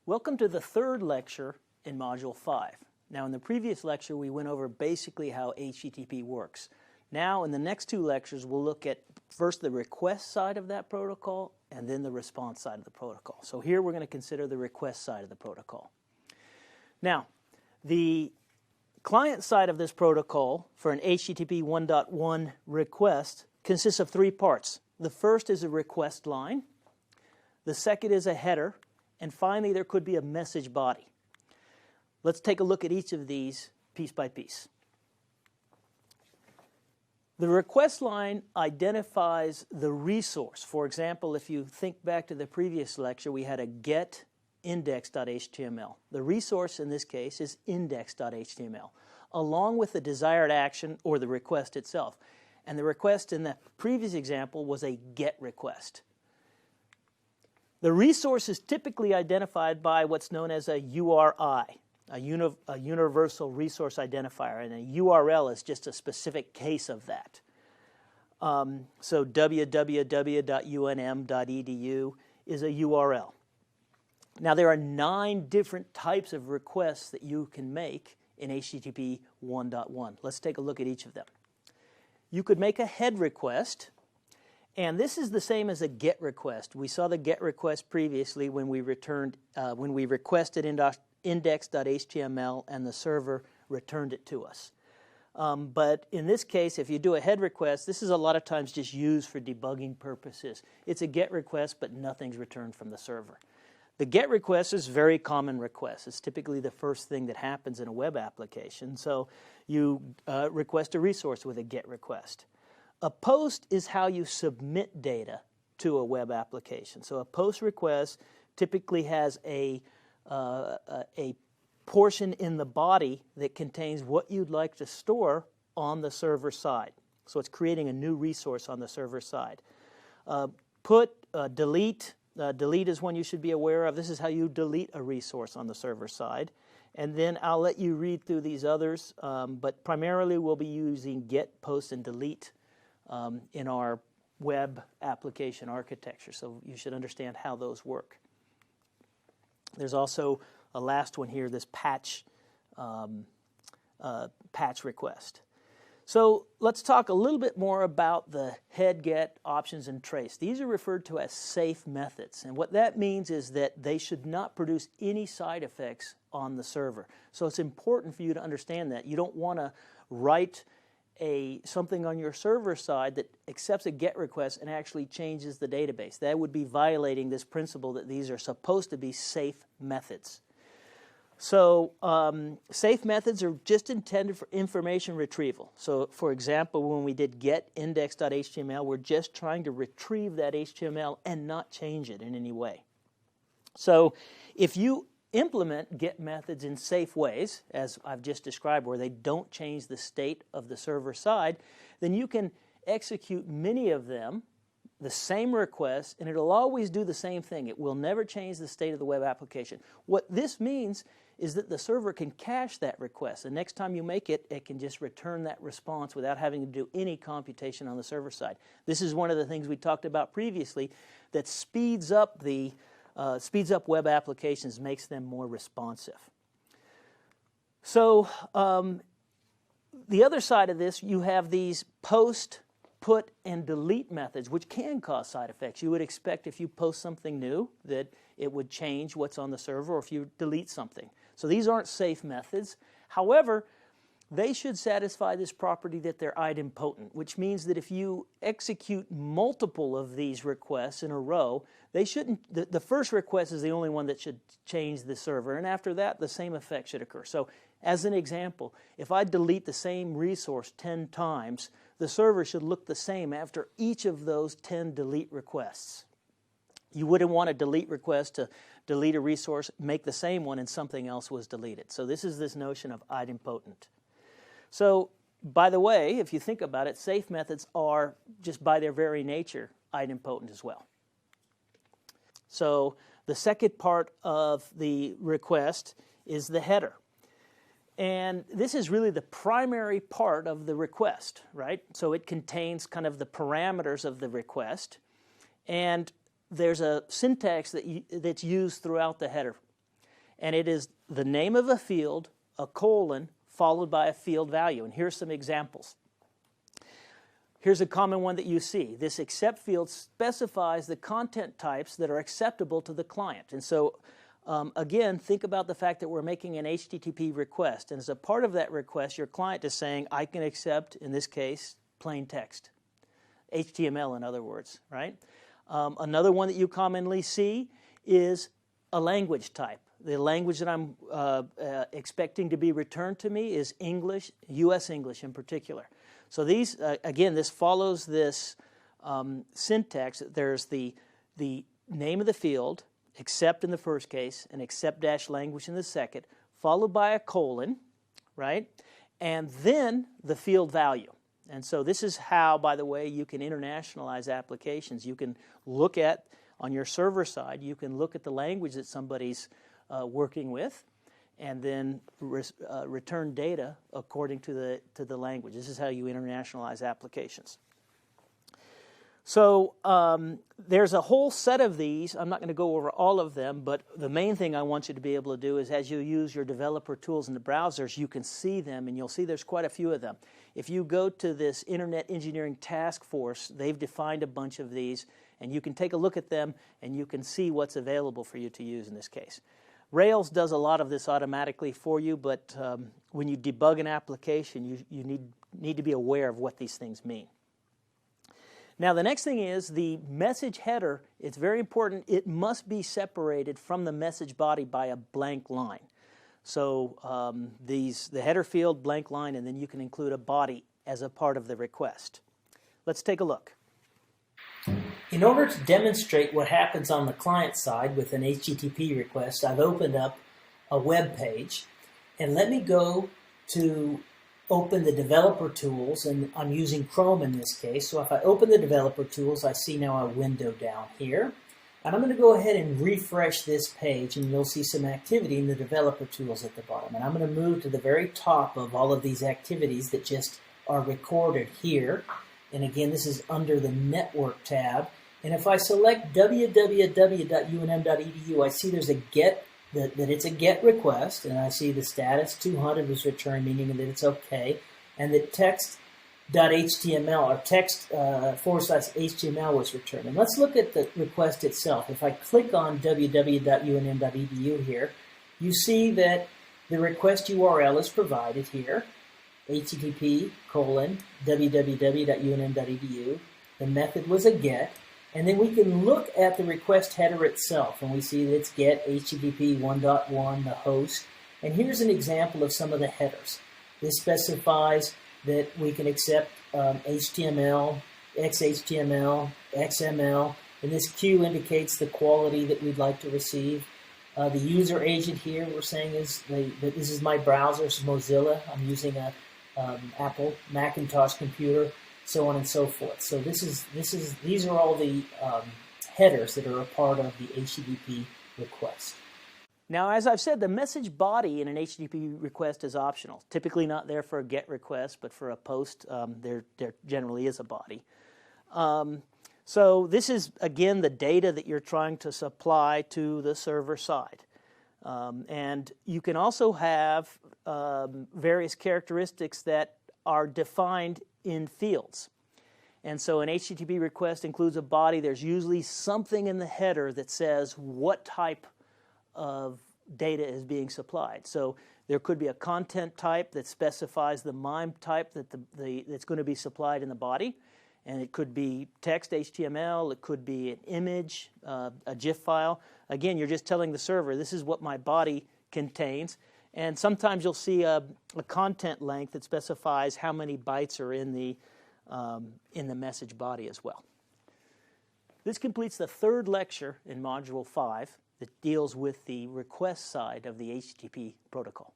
Welcome to the third lecture in Module 5. Now, in the previous lecture, we went over basically how HTTP works. Now, in the next two lectures, we'll look at first the request side of that protocol and then the response side of the protocol. So here we're going to consider the request side of the protocol. Now, the client side of this protocol for an HTTP 1.1 request consists of three parts. The first is a request line. The second is a header. And finally, there could be a message body. Let's take a look at each of these piece by piece. The request line identifies the resource. For example, if you think back to the previous lecture, we had a get index.html. The resource in this case is index.html, along with the desired action or the request itself. And the request in the previous example was a get request. The resource is typically identified by what's known as a URI, a universal resource identifier, and a URL is just a specific case of that. So www.unm.edu is a URL. Now there are 9 different types of requests that you can make in HTTP 1.1. Let's take a look at each of them. You could make a head request. And this is the same as a GET request. We saw the GET request previously when we requested index.html and the server returned it to us. But in this case, if you do a head request, this is a lot of times just used for debugging purposes. It's a GET request, but nothing's returned from the server. The GET request is a very common request. It's typically the first thing that happens in a web application. So you request a resource with a GET request. A POST is how you submit data to a web application. So a POST request typically has a portion in the body that contains what you'd like to store on the server side. So it's creating a new resource on the server side. Delete. Delete is one you should be aware of. This is how you delete a resource on the server side. And then I'll let you read through these others, but primarily we'll be using get, post, and delete in our web application architecture, so you should understand how those work. There's also a last one here, this patch request. So let's talk a little bit more about the head, get, options, and trace. These are referred to as safe methods, and what that means is that they should not produce any side effects on the server. So it's important for you to understand that. You don't want to write something on your server side that accepts a GET request and actually changes the database. That would be violating this principle that these are supposed to be safe methods. So safe methods are just intended for information retrieval. So for example, when we did get index.html, we're just trying to retrieve that HTML and not change it in any way. So if you implement GET methods in safe ways, as I've just described, where they don't change the state of the server side, then you can execute many of them, the same request, and it'll always do the same thing. It will never change the state of the web application. What this means is that the server can cache that request. The next time you make it, it can just return that response without having to do any computation on the server side. This is one of the things we talked about previously that speeds up web applications, makes them more responsive. So the other side of this, you have these post, put, and delete methods, which can cause side effects. You would expect if you post something new that it would change what's on the server, or if you delete something. So these aren't safe methods. However, they should satisfy this property that they're idempotent, which means that if you execute multiple of these requests in a row, they shouldn't. The first request is the only one that should change the server, and after that, the same effect should occur. So, as an example, if I delete the same resource 10 times, the server should look the same after each of those 10 delete requests. You wouldn't want a delete request to delete a resource, make the same one, and something else was deleted. So this is this notion of idempotent. So, by the way, if you think about it, safe methods are, just by their very nature, idempotent as well. So, the second part of the request is the header. And this is really the primary part of the request, right? So it contains kind of the parameters of the request. And there's a syntax that's used throughout the header. and it is the name of a field, a colon, followed by a field value. And here's some examples. Here's a common one that you see. This accept field specifies the content types that are acceptable to the client. And so, again, think about the fact that we're making an HTTP request. And as a part of that request, your client is saying, I can accept, in this case, plain text. HTML, in other words, right? Another one that you commonly see is a language type. The language that I'm expecting to be returned to me is English, U.S. English in particular. So these, again, this follows this syntax. There's the name of the field, accept in the first case, and accept-language in the second, followed by a colon, right? And then the field value. And so this is how, by the way, you can internationalize applications. You can look at, on your server side, you can look at the language that somebody's working with, and then return data according to the language. This is how you internationalize applications. So there's a whole set of these. I'm not going to go over all of them, but the main thing I want you to be able to do is as you use your developer tools in the browsers, you can see them, and you'll see there's quite a few of them. If you go to this Internet Engineering Task Force, they've defined a bunch of these, and you can take a look at them, and you can see what's available for you to use in this case. Rails does a lot of this automatically for you, but when you debug an application, you need to be aware of what these things mean. Now, the next thing is the message header. It's very important. It must be separated from the message body by a blank line. So the header field, blank line, and then you can include a body as a part of the request. Let's take a look. In order to demonstrate what happens on the client side with an HTTP request, I've opened up a web page, and let me go to open the developer tools, and I'm using Chrome in this case. So if I open the developer tools, I see now a window down here, and I'm going to go ahead and refresh this page, and you'll see some activity in the developer tools at the bottom. And I'm going to move to the very top of all of these activities that just are recorded here. And again, this is under the Network tab. And if I select www.unm.edu, I see there's a get, that it's a GET request, and I see the status 200 was returned, meaning that it's okay, and that text.html or text/HTML was returned. And let's look at the request itself. If I click on www.unm.edu here, you see that the request URL is provided here, http://www.unm.edu. The method was a GET. And then we can look at the request header itself, and we see that it's get HTTP 1.1, the host. And here's an example of some of the headers. This specifies that we can accept HTML, XHTML, XML, and this Q indicates the quality that we'd like to receive. The user agent here we're saying is that this is my browser, it's Mozilla. I'm using a Apple Macintosh computer, so on and so forth. So these are all the headers that are a part of the HTTP request. Now, as I've said, the message body in an HTTP request is optional. Typically not there for a GET request, but for a POST, there generally is a body. So this is, again, the data that you're trying to supply to the server side. And you can also have various characteristics that are defined in fields. And so an HTTP request includes a body. There's usually something in the header that says what type of data is being supplied. So there could be a content type that specifies the MIME type that's going to be supplied in the body. And it could be text HTML, it could be an image, a GIF file. Again, you're just telling the server, this is what my body contains. And sometimes you'll see a content length that specifies how many bytes are in the message body as well. This completes the third lecture in Module 5 that deals with the request side of the HTTP protocol.